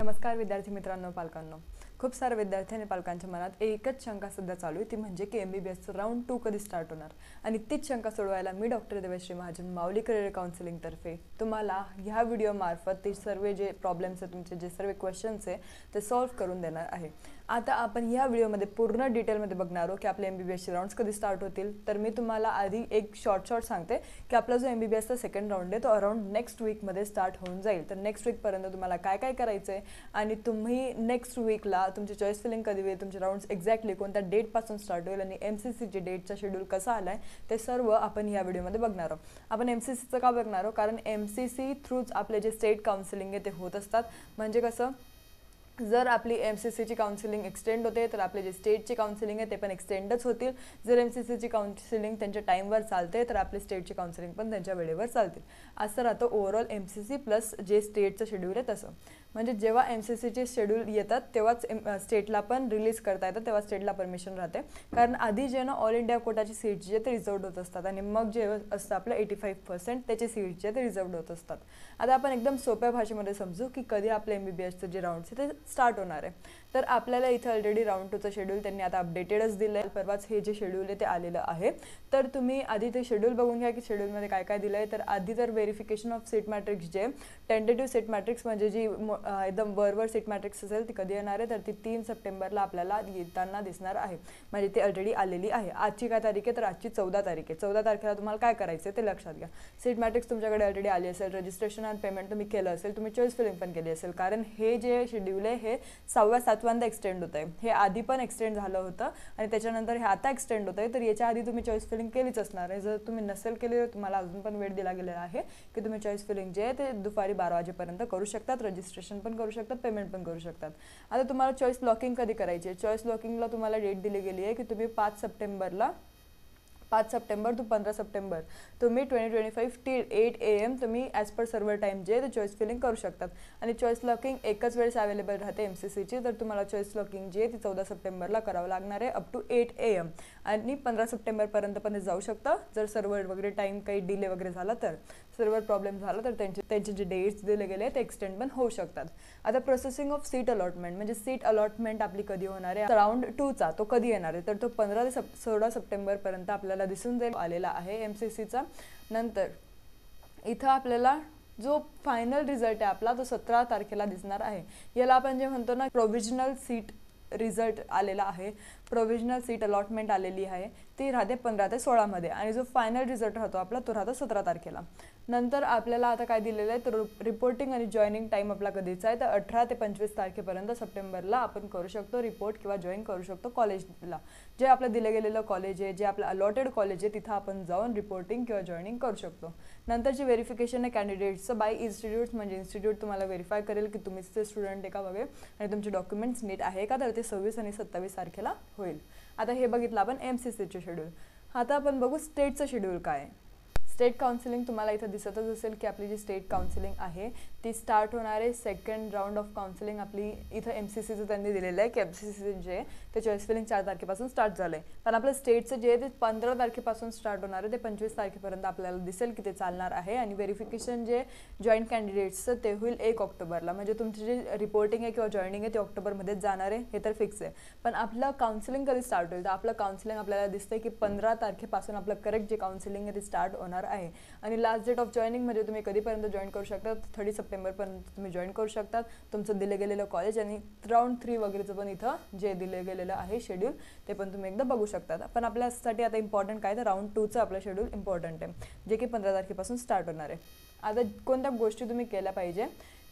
नमस्कार विद्यार्थी मित्रांनो, पालकांनो. खूप सारे विद्यार्थी आणि पालकांच्या मनात एकच शंका सध्या चालू आहे, ती म्हणजे की MBBS राउंड 2 कधी स्टार्ट होणार. आणि तीच शंका सोडवायला मी डॉक्टर देवश्री महाजन, माऊली करिअर काउन्सिलिंग तर्फे तुम्हाला ह्या व्हिडिओ मार्फत ते सर्व जे प्रॉब्लेम्स आहेत, तुमचे जे सर्व क्वेश्चन्स आहे ते सॉल्व्ह करून देणार आहे. आता आपण ह्या व्हिडिओमध्ये पूर्ण डिटेलमध्ये बघणार आहोत की आपले MBBS राउंड्स कधी स्टार्ट होतील. तर मी तुम्हाला आधी एक शॉर्ट सांगते की आपला जो MBBSचा सेकंड राउंड आहे तो अराउंड नेक्स्ट वीकमध्ये स्टार्ट होऊन जाईल. तर नेक्स्ट वीकपर्यंत तुम्हाला काय काय करायचं आहे आणि तुम्ही नेक्स्ट वीकला तुमची चॉईस फिलिंग कधी होईल, तुमचे राउंड्स एक्झॅक्टली कोणत्या डेटपासून स्टार्ट होईल आणि MCCचे डेटचा शेड्यूल कसा आला आहे ते सर्व आपण ह्या व्हिडिओमध्ये बघणार आहोत. आपण MCCचं का बघणार आहोत? कारण MCC थ्रूच आपले जे स्टेट काउन्सिलिंग आहे ते होत असतात. म्हणजे कसं, जर आपली MCCची काउन्सिलिंग एक्सटेंड होते तर आपले जे स्टेटची काउन्सिलिंग आहे ते पण एक्सटेंडच होतील. जर MCCची काउन्सिलिंग त्यांच्या टाईमवर चालते तर आपले स्टेटची काउन्सिलिंग पण त्यांच्या वेळेवर चालतील. असं राहतं ओव्हरऑल MCC प्लस जे स्टेटचं शेड्यूल आहे तसं. म्हणजे जेव्हा MCCचे शेड्यूल येतात तेव्हाच स्टेटला पण रिलीज करता येतं, तेव्हा स्टेटला परमिशन राहते. कारण आधी जे ना ऑल इंडिया कोटाची सीट्स जे ते रिझर्वड होत असतात आणि मग जे असतं आपलं 85% त्याचे सीट्स जे ते रिझर्वड होत असतात. आता आपण एकदम सोप्या भाषेमध्ये समजू की कधी आपले MBBSचे जे राऊंड्स आहे ते स्टार्ट होणार आहे. तर आपल्याला इथं ऑलरेडी राऊंड 2चं शेड्यूल त्यांनी आता अपडेटेडच दिलं आहे. परवाच हे जे शेड्यूल आहे ते आलेलं आहे. तर तुम्ही आधी ते शेड्यूल बघून घ्या की शेड्यूलमध्ये काय काय दिलं आहे. तर आधी तर व्हेरिफिकेशन ऑफ सीट मॅट्रिक्स, जे टेंटेटिव्ह सीट मॅट्रिक्स म्हणजे जी एकदम वरवर सीट मॅट्रिक्स असेल ती कधी येणार आहे, तर ती 3 सप्टेंबरला आपल्याला येताना दिसणार आहे. म्हणजे ती ऑलरेडी आलेली आहे. आजची काय तारीख आहे? तर आजची 14 तारीख आहे. 14 तारखेला तुम्हाला काय करायचं आहे ते लक्षात घ्या. सीट मॅट्रिक्स तुमच्याकडे ऑलरेडी आली असेल, रजिस्ट्रेशन आणि पेमेंट तुम्ही केलं असेल, तुम्ही चॉईस फिलिंग पण केली असेल. कारण हे जे शेड्यूल आहे हे 6व्या-7व्यांदा एक्सटेंड होत आहे. हे आधी पण एक्सटेंड झालं होतं आणि त्याच्यानंतर हे आता एक्सटेंड होत आहे. तर याच्या आधी तुम्ही चॉईस फिलिंग केलीच असणार आहे. जर तुम्ही नसेल केली तर तुम्हाला अजून पण वेळ दिला गेलेला आहे की तुम्ही चॉईस फिलिंग जे आहे ते दुपारी 12 वाजेपर्यंत करू शकतात. रजिस्ट्रेशन पण करू शकतात, पेमेंट पण करू शकतात. आता तुम्हाला चॉईस लॉकिंग कधी करायची आहे? चॉईस लॉकिंगला तुम्हाला डेट दिली गेली आहे की तुम्ही 5 सप्टेंबर टू 15 सप्टेंबर तुम्ही 2025 टिल 8 AM तुम्ही ॲज पर सर्व्हर टाईम जे ते चॉईस फिलिंग करू शकतात. आणि चॉईस लॉकिंग एकच वेळेस अवेलेबल राहते MCCची. तर तुम्हाला चॉईस लॉकिंग जे ती 14 सप्टेंबरला करावं लागणार आहे अप टू 8 AM. आणि 15 सप्टेंबरपर्यंत पण हे जाऊ शकतं. जर सर्व्हर वगैरे टाईम काही डिले वगैरे झाला, तर सर्व्हर प्रॉब्लेम झाला तर त्यांचे जे डेट्स दिले गेले ते एक्सटेंड पण होऊ शकतात. आता प्रोसेसिंग ऑफ सीट अलॉटमेंट म्हणजे सीट अलॉटमेंट आपली कधी होणार आहे? राऊंड 2चा तो कधी येणार आहे? तर तो 15 ते 16 सप्टेंबरपर्यंत आपल्याला दिसून जाईल आलेला आहे MCCचा. नंतर इथं आपल्याला जो फायनल रिझल्ट आहे आपला तो 17 तारखेला दिसणार आहे. याला आपण जे म्हणतो ना प्रोव्हिजनल सीट रिझल्ट आलेला आहे, प्रोव्हिजनल सीट अलॉटमेंट आलेली आहे, ती राहते 15 ते 16 मध्ये. आणि जो फायनल रिझल्ट राहतो आपला तो राहतो 17 तारखेला. नंतर आपल्याला आता काय दिलेलं आहे? तर रिपोर्टिंग आणि जॉईनिंग टाईम आपला कधीचा आहे? तर 18 ते 25 तारखेपर्यंत सप्टेंबरला आपण करू शकतो रिपोर्ट किंवा जॉईन करू शकतो कॉलेजला. जे आपलं दिलं गेलेलं कॉलेज आहे, जे आपलं अलॉटेड कॉलेज आहे, तिथं आपण जाऊन रिपोर्टिंग किंवा जॉईनिंग करू शकतो. नंतरची व्हेरिफिकेशन आहे कॅन्डिडेट्सचं बाय इन्स्टिट्यूट. म्हणजे इन्स्टिट्यूट तुम्हाला व्हेरीफाय करेल की तुम्हीच ते स्टुडंट आहे का वगैरे आणि तुमचे डॉक्युमेंट्स नीट आहे का, तर ते 26 आणि 27 तारखेला होईल. आता हे बघितलं आपण MCCचे शेड्यूल. आता आपण बघू स्टेटचं शेड्यूल काय आहे. स्टेट काउन्सिलिंग तुम्हाला इथं दिसतच असेल की आपली जी स्टेट काउन्सिलिंग आहे ती स्टार्ट होणार आहे. सेकंड राऊंड ऑफ काउन्सिलिंग आपली इथं MCCचं त्यांनी दिलेलं आहे की MCC जे ते चॉईस फिलिंग 4 तारखेपासून स्टार्ट झालं आहे. पण आपलं स्टेटचं जे आहे ते 15 तारखेपासून स्टार्ट होणार आहे. ते 25 तारखेपर्यंत आपल्याला दिसेल की ते चालणार आहे. आणि व्हेरिफिकेशन जे जॉईंट कॅन्डिडेट्सचं ते होईल 1 ऑक्टोबरला. म्हणजे तुमची जे रिपोर्टिंग आहे किंवा जॉईनिंग आहे ते ऑक्टोबरमध्येच जाणार आहे, हे तर फिक्स आहे. पण आपलं काउन्सिलिंग कधी स्टार्ट होईल? तर आपलं काउन्सिलिंग आपल्याला दिसतंय की 15 तारखेपासून आपलं करेक्ट जे काउन्सिलिंग आहे ते स्टार्ट होणार आहे. आणि लास्ट डेट ऑफ जॉईनिंग म्हणजे तुम्ही कधीपर्यंत जॉईन करू शकता? 30 सप्टेंबरपर्यंत तुम्ही जॉईन करू शकता तुमचं दिलं गेलेलं कॉलेज. आणि राऊंड 3 वगैरेचं पण इथं जे दिलं गेलेलं आहे शेड्यूल ते पण तुम्ही एकदा बघू शकता. पण आपल्यासाठी आता इम्पॉर्टंट काय? तर राऊंड 2चं आपलं शेड्यूल इम्पॉर्टंट आहे, जे की 15 तारखेपासून स्टार्ट होणार आहे. आता कोणत्या गोष्टी तुम्ही केल्या पाहिजे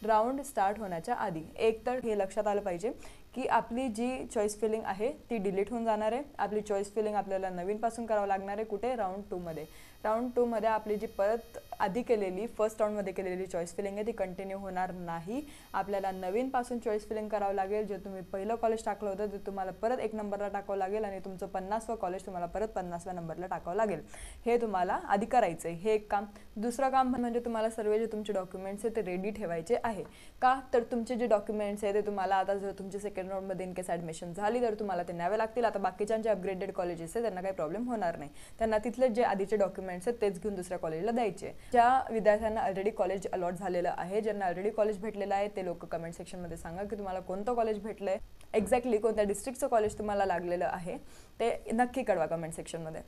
राऊंड स्टार्ट होण्याच्या आधी? एक तर हे लक्षात आलं पाहिजे की आपली जी चॉईस फिलिंग आहे ती डिलीट होऊन जाणार आहे. आपली चॉईस फिलिंग आपल्याला नवीनपासून करावं लागणार आहे. कुठे? राऊंड 2मध्ये. राऊंड 2मध्ये आपली जी परत आधी केलेली फर्स्ट राऊंडमध्ये केलेली चॉईस फिलिंग आहे ती कंटिन्यू होणार नाही. आपल्याला नवीनपासून चॉईस फिलिंग करावं लागेल. जे तुम्ही पहिलं कॉलेज टाकलं होतं ते तुम्हाला परत 1 नंबरला टाकावं लागेल आणि तुमचं 50वं कॉलेज तुम्हाला परत 50व्या नंबरला टाकावं लागेल. हे तुम्हाला आधी करायचं आहे, हे एक काम. दुसरं काम म्हणजे तुम्हाला सर्व जे तुमचे डॉक्युमेंट्स आहेत ते रेडी ठेवायचे आहे. का? तर तुमचे जे डॉक्युमेंट्स आहे ते तुम्हाला आता जर तुमचे सेकंड सेकंड राऊंडमध्ये इन केस ॲडमिशन झाली तर तुम्हाला ते न्यावे लागतील. आता बाकीच्यांचे अपग्रेडेड कॉलेजेस आहेत त्यांना काही प्रॉब्लेम होणार नाही, त्यांना तिथले जे आधीचे डॉक्युमेंट्स आहेत तेच घेऊन दुसऱ्या कॉलेजला द्यायचे. ज्या विद्यार्थ्यांना ऑलरेडी कॉलेज अलॉट झालेलं आहे, ज्यांना ऑलरेडी कॉलेज भेटलेलं आहे, ते लोक कमेंट सेक्शनमध्ये सांगा की तुम्हाला कोणतं कॉलेज भेटलंय, एक्झॅक्टली कोणत्या डिस्ट्रिक्टचं कॉलेज तुम्हाला लागलेलं आहे ते नक्की कळवा कमेंट सेक्शनमध्ये.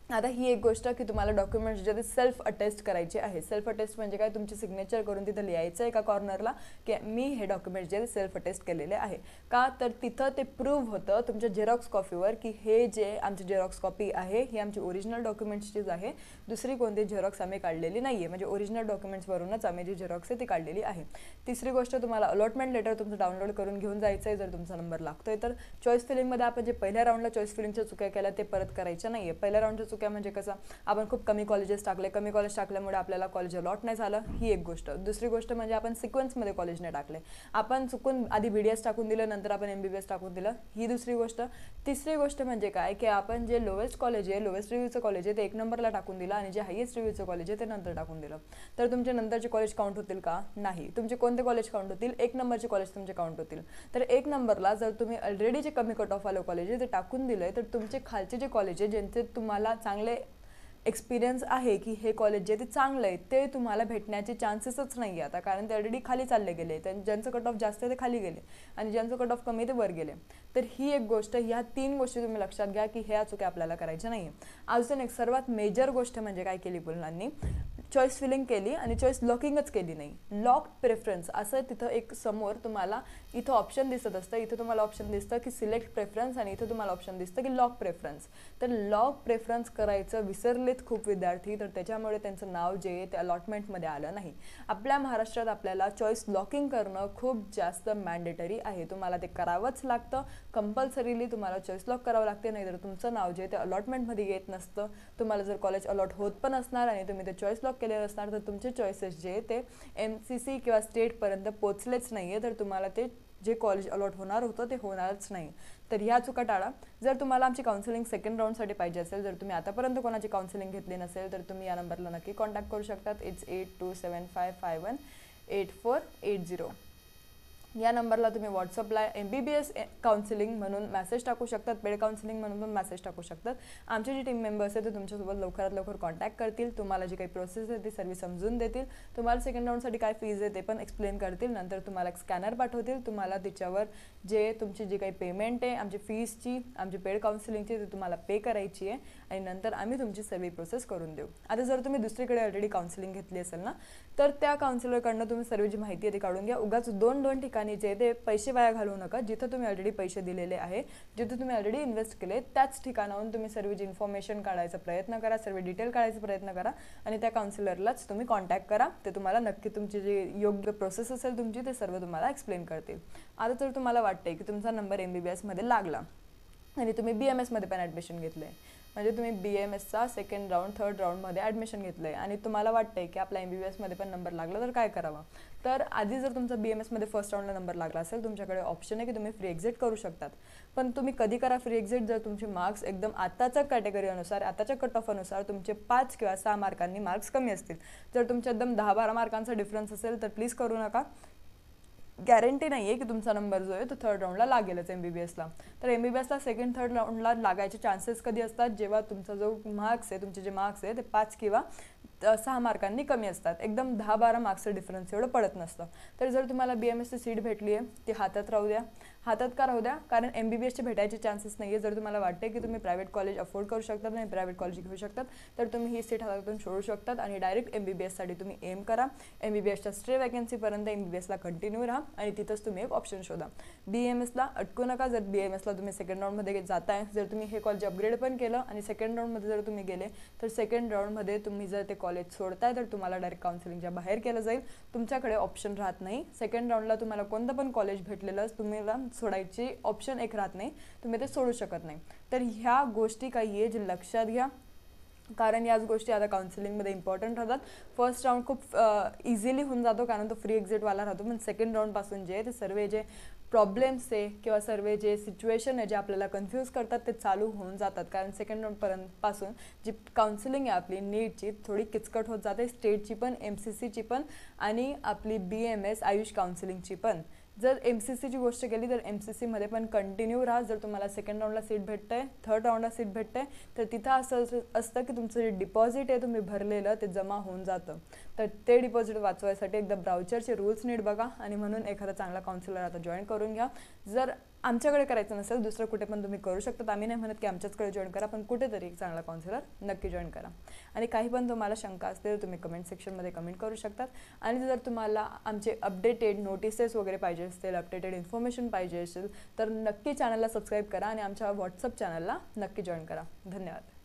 आता ही एक गोष्ट की तुम्हाला डॉक्युमेंट्स जे ते सेल्फ अटेस्ट करायचे आहे. सेल्फ अटेस्ट म्हणजे काय, तुमची सिग्नेचर करून तिथं लिहायचं एका कॉर्नरला की मी हे डॉक्युमेंट्स जे सेल्फ अटेस्ट केलेले आहे. का तर तिथं ते प्रूव्ह होतं तुमच्या झेरॉक्स कॉपीवर की हे जे आमची झेरॉक्स कॉपी आहे ही आमची ओरिजिनल डॉक्युमेंट्सचीच आहे, दुसरी कोणती झेरॉक्स आम्ही काढलेली नाही आहे, म्हणजे ओरिजिनल डॉक्युमेंट्सवरूनच आम्ही जी झेरॉक्स आहे ती काढलेली आहे. तिसरी गोष्ट, तुम्हाला अलॉटमेंट लेटर तुमचं डाउनलोड करून घेऊन जायचं आहे जर तुमचा नंबर लागतोय तर. चॉईस फिलिंगमध्ये आपण जे पहिल्या राऊंडला चॉईस फिलिंगच्या चुक्या केल्या ते परत करायच्या नाही आहे. पहिल्या राऊंडच्या चुक्या म्हणजे कसं, आपण खूप कमी कॉलेजेस टाकले, कमी कॉलेज टाकल्यामुळे आपल्याला कॉलेज अलॉट नाही झालं, ही एक गोष्ट. दुसरी गोष्ट म्हणजे आपण सिक्वेन्समध्ये कॉलेज नाही टाकले, आपण चुकून आधी BDS टाकून दिलं नंतर आपण MBBS टाकून दिलं, ही दुसरी गोष्ट. तिसरी गोष्ट म्हणजे काय की आपण जे लोवेस्ट कॉलेज आहे, लोवेस्ट रिव्ह्यूचं कॉलेज आहे ते 1 नंबरला टाकून दिलं आणि जे हायेस्ट रिव्ह्यूचं कॉलेज आहे ते नंतर टाकून दिलं. तर तुमचे नंतरचे कॉलेज काउंट होतील का? नाही. तुमचे कोणते कॉलेज काउंट होतील? 1 नंबरचे कॉलेज तुमचे काउंट होतील. तर 1 नंबरला जर तुम्ही ऑलरेडी जे कमी कट ऑफ आलं कॉलेज आहे ते टाकून दिलंय तर तुमचे खालचे जे कॉलेज आहे ज्यांचे तुम्हाला चांगले एक्सपिरियन्स आहे की हे कॉलेज जे ते चांगलं आहे ते तुम्हाला भेटण्याचे चान्सेसच नाही आहे आता, कारण ते ऑलरेडी खाली चालले गेले. ज्यांचं कट ऑफ जास्त आहे ते खाली गेले आणि ज्यांचं कट ऑफ कमी ते वर गेले. तर ही एक गोष्ट, ह्या 3 गोष्टी तुम्ही लक्षात घ्या की ह्या चुक्या आपल्याला करायच्या नाही. अजून एक सर्वात मेजर गोष्ट म्हणजे काय केली मुलांनी, चॉईस फिलिंग केली आणि चॉईस लॉकिंगच केली नाही. लॉक प्रेफरन्स असं तिथं एक समोर तुम्हाला इथं ऑप्शन दिसत असतं, इथं तुम्हाला ऑप्शन दिसतं की सिलेक्ट प्रेफरन्स आणि इथं तुम्हाला ऑप्शन दिसतं की लॉक प्रेफरन्स. तर लॉक प्रेफरन्स करायचं विसरलेत खूप विद्यार्थी, तर त्याच्यामुळे त्यांचं नाव जे आहे ते अलॉटमेंटमध्ये आलं नाही. आपल्या महाराष्ट्रात आपल्याला चॉईस लॉकिंग करणं खूप जास्त मॅन्डेटरी आहे, तुम्हाला ते करावंच लागतं. कंपल्सरीली तुम्हाला चॉईस लॉक करावं लागते, नाहीतर तुमचं नाव जे आहे ते अलॉटमेंटमध्ये येत नसतं. तुम्हाला जर कॉलेज अलॉट होत पण असणार आणि तुम्ही ते चॉईस लॉक केलेलं असणार तर तुमचे चॉईसेस जे ते MCC किंवा स्टेटपर्यंत पोचलेच नाही आहे, तर तुम्हाला ते जे कॉलेज अलॉट होणार होतं ते होणारच नाही. तर ह्या चुका टाळा. जर तुम्हाला आमची काउन्सिलिंग सेकंड राऊंडसाठी पाहिजे असेल, जर तुम्ही आतापर्यंत कोणाची काउन्सिलिंग घेतली नसेल तर तुम्ही या नंबरला नक्की कॉन्टॅक्ट करू शकतात. It's 8275518480. या नंबरला तुम्ही व्हॉट्सअपला MBBS काउन्सिलिंग म्हणून मेसेज टाकू शकतात, पेड काउन्सिलिंग म्हणून पण मेसेज टाकू शकतात. आमचे जे टीम मेंबर्स आहेत ते तुमच्यासोबत लवकरात लवकर कॉन्टॅक्ट करतील, तुम्हाला जी काही प्रोसेस आहे ती सर्व समजून देतील, तुम्हाला सेकंड राऊंडसाठी काय फीज आहे ते पण एक्सप्लेन करतील. नंतर तुम्हाला एक स्कॅनर पाठवतील, तुम्हाला त्याच्यावर जे तुमची जी काही पेमेंट आहे आमची फीजची, आमची पेड काउन्सिलिंगची, ते तुम्हाला पे करायची आहे आणि नंतर आम्ही तुमची सर्व प्रोसेस करून देऊ. आता जर तुम्ही दुसरीकडे ऑलरेडी काउन्सिलिंग घेतली असेल ना तर त्या काउन्सिलरकडनं तुम्ही सर्व जी माहिती आहे ती काढून घ्या. उगाच 2 ठिकाणी जे ते पैसे वाया घालवू नका. जिथं तुम्ही ऑलरेडी पैसे दिलेले आहे, जिथं तुम्ही ऑलरेडी इन्व्हेस्ट केले त्याच ठिकाणाहून तुम्ही सर्व जी इन्फॉर्मेशन काढायचा प्रयत्न करा, सर्व डिटेल काढायचा प्रयत्न करा आणि त्या काउन्सिलरलाच तुम्ही कॉन्टॅक्ट करा. ते तुम्हाला नक्की तुमची जी योग्य प्रोसेस असेल तुमची ते सर्व तुम्हाला एक्सप्लेन करतील. आता जर तुम्हाला वाटते की तुमचा नंबर MBBS मध्ये लागला आणि तुम्ही BMS मध्ये पण ॲडमिशन घेतलं आहे, म्हणजे तुम्ही BMSचा सेकंड राऊंड थर्ड राऊंडमध्ये ॲडमिशन घेतलं आहे आणि तुम्हाला वाटतंय की आपला MBBS मध्ये पण नंबर लागला तर काय करावं. तर आधी जर तुमचा BMS मध्ये फर्स्ट राऊंडला नंबर लागला असेल तुमच्याकडे ऑप्शन आहे की तुम्ही फ्री एक्झिट करू शकतात. पण तुम्ही कधी करा फ्री एक्झिट, जर तुमचे मार्क्स एकदम आताच्या कॅटेगरी अनुसार, आताच्या कट ऑफ अनुसार तुमचे 5 किंवा 6 मार्कांनी मार्क्स कमी असतील. जर तुमच्या एकदम 10-12 मार्कांचा डिफरन्स असेल तर प्लीज करू नका. गॅरंटी नाही आहे की तुमचा नंबर जो आहे तो थर्ड राऊंडला लागेलच MBBSला. तर MBBSला सेकंड थर्ड राऊंडला लागायचे चान्सेस कधी असतात, जेव्हा तुमचा जो मार्क्स आहे, तुमचे जे मार्क्स आहे ते 5 किंवा 6 मार्कांनी कमी असतात. एकदम 10-12 मार्क्सचं डिफरन्स एवढं पडत नसतं. तर जर तुम्हाला BMSची सीट भेटली आहे ती हातात राहू द्या. हातात का राहू द्या, कारण MBBSचे भेटायचे चान्सेस नाही आहे. जर तुम्हाला वाटते की तुम्ही प्रायव्हेट कॉलेज अफोर्ड करू शकतात आणि प्रायव्हेट कॉलेज घेऊ शकतात तर तुम्ही ही सीट हातातून सोडू शकतात आणि डायरेक्ट MBBSसाठी तुम्ही एम करा. MBBSच्या स्टे वॅकन्सीपर्यंत MBBSला कंटिन्यू राहा आणि तिथंच तुम्ही एक ऑप्शन शोधा. BMSला अटकू नका. जर BMSला तुम्ही सेकंड राऊंडमध्ये जाताय, जर तुम्ही हे कॉलेज अपग्रेड पण केलं आणि सेकंड राऊंडमध्ये जर तुम्ही गेले तर सेकंड राऊंडमध्ये तुम्ही जर ते कॉलेज सोडताय तर तुम्हाला डायरेक्ट काउन्सिलिंगच्या बाहेर केलं जाईल. तुमच्याकडे ऑप्शन राहत नाही. सेकंड राऊंडला तुम्हाला कोणतं पण कॉलेज भेटलेलं तुम्हाला सोडायची ऑप्शन एक राहत नाही, तुम्ही ते सोडू शकत नाही. तर ह्या गोष्टी काही आहे जे लक्षात घ्या, कारण याच गोष्टी आता काउन्सिलिंगमध्ये इम्पॉर्टंट राहतात. फर्स्ट राऊंड खूप इझिली होऊन जातो कारण तो फ्री एक्झिटवाला राहतो, पण सेकंड राऊंडपासून जे ते सर्व जे प्रॉब्लेम्स आहे किंवा सर्व जे सिच्युएशन आहे जे आपल्याला कन्फ्यूज करतात ते चालू होऊन जातात. कारण सेकंड राऊंडपासून जी काउन्सिलिंग आहे आपली नीटची थोडी किचकट होत जाते, स्टेटची पण, MCCची पण आणि आपली BMS आयुष काउन्सिलिंगची पण. जर MCCची गोष्ट केली तर MCCमध्ये पण कंटिन्यू राहा. जर तुम्हाला सेकंड राऊंडला सीट भेटते, थर्ड राऊंडला सीट भेटते, तर तिथं असं असतं की तुमचं जे डिपॉझिट आहे तुम्ही भरलेलं ते जमा होऊन जातं. तर ते डिपॉझिट वाचवायसाठी एकदा ब्राउचरचे रूल्स नीट बघा आणि म्हणून एखादा चांगला काउन्सिलर आता जॉईन करून घ्या. जर आमच्याकडे करायचं नसेल दुसरं कुठे पण तुम्ही करू शकता. आम्ही नाही म्हणत की आमच्याचकडे जॉईन करा, पण कुठेतरी एक चांगला काउन्सिलर नक्की जॉईन करा. आणि काही पण तुम्हाला शंका असतील तर तुम्ही कमेंट सेक्शनमध्ये कमेंट करू शकतात. आणि जर तुम्हाला आमचे अपडेटेड नोटिसेस वगैरे पाहिजे असतील, अपडेटेड इन्फॉर्मेशन पाहिजे असेल तर नक्की चॅनलला सबस्क्राईब करा आणि आमच्या व्हॉट्सअप चॅनलला नक्की जॉईन करा. धन्यवाद.